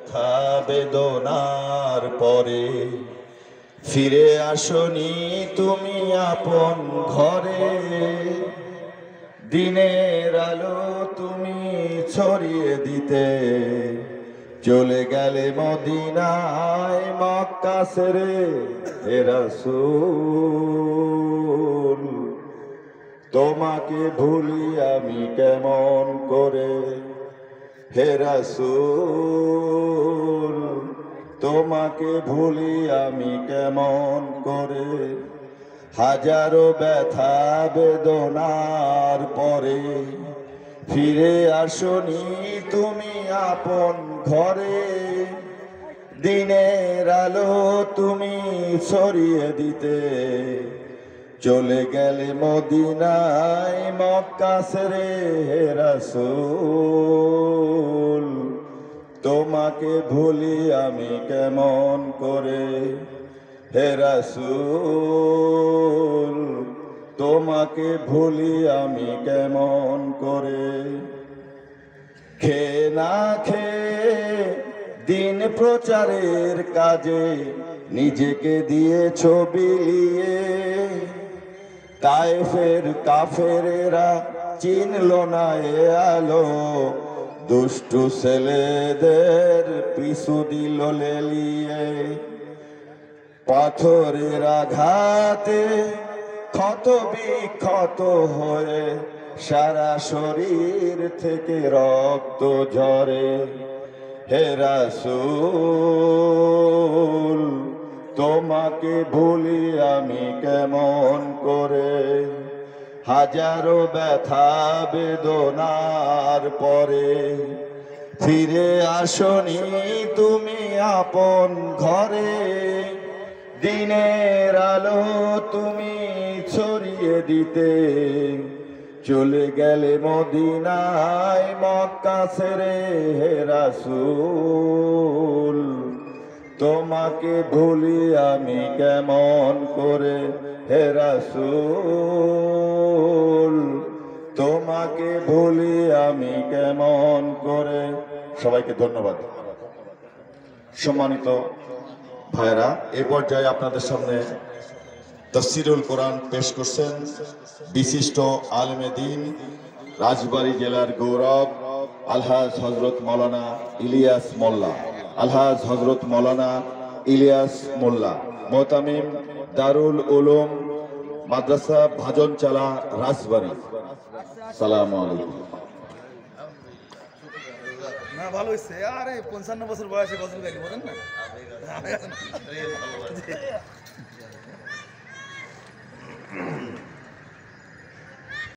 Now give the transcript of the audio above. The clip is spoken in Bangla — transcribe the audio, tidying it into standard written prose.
ব্যথা বেদনার পরে ফিরে আসনি তুমি আপন ঘরে। দিনের আলো তুমি ছড়িয়ে দিতে চলে গেলে মদিনায় মক্কা ছেড়ে হে রাসূল। তোমাকে ভুলি আমি কেমন করে হে রাসূল, তোমাকে ভুলি আমি কেমন করে। হাজারো ব্যথা বেদনার পরে ফিরে আসনি তুমি আপন ঘরে। দিনের আলো তুমি ছড়িয়ে দিতে চলে গেলে মদিনায় মক্কা ছেড়ে হে রাসূল। তোমাকে ভুলি আমি কেমন করে হে রাসূল, তোমাকে ভুলি আমি কেমন করে। খেয়ে না খেয়ে দিন প্রচারের কাজে নিজেকে দিয়েছ বিলিয়ে। তায়েফের কাফেরেরা চিনল না এ আলো, দুষ্টু ছেলেদের পিছু দিল লেলিয়ে। পাথরের আঘাতে ক্ষত বিক্ষত হয়ে সারা শরীর থেকে রক্ত ঝরে হে রাসূল, তোমাকে ভুলি আমি কেমন করে। হাজারো ব্যথা বেদনার পরে ফিরে আসনি তুমি আপন ঘরে। দিনের আলো তুমি ছড়িয়ে দিতে চলে গেলে মদিনায় মক্কা ছেড়ে হে রাসূল। তোমাকে ভুলি আমি কেমন করে হে রাসূল, তোমাকে ভুলি আমি কেমন করে। সবাইকে ধন্যবাদ। সম্মানিত ভাইরা, এ পর্যায়ে আপনাদের সামনে তাফসীরুল কোরআন পেশ করছেন বিশিষ্ট আলেমে দ্বীন, রাজবাড়ী জেলার গৌরব আলহাজ হযরত মাওলানা ইলিয়াস মোল্লা। আলহাজ হযরত মাওলানা ইলিয়াস মোল্লা, মোহতামিম দারুল উলুম মাদ্রাসা ভাজনচালা, রাজবাড়ী। সালামু আলাইকুম। না ভালো হয়েছে, আরে 55 বছর বয়সে গজল গাইলি, বলেন না।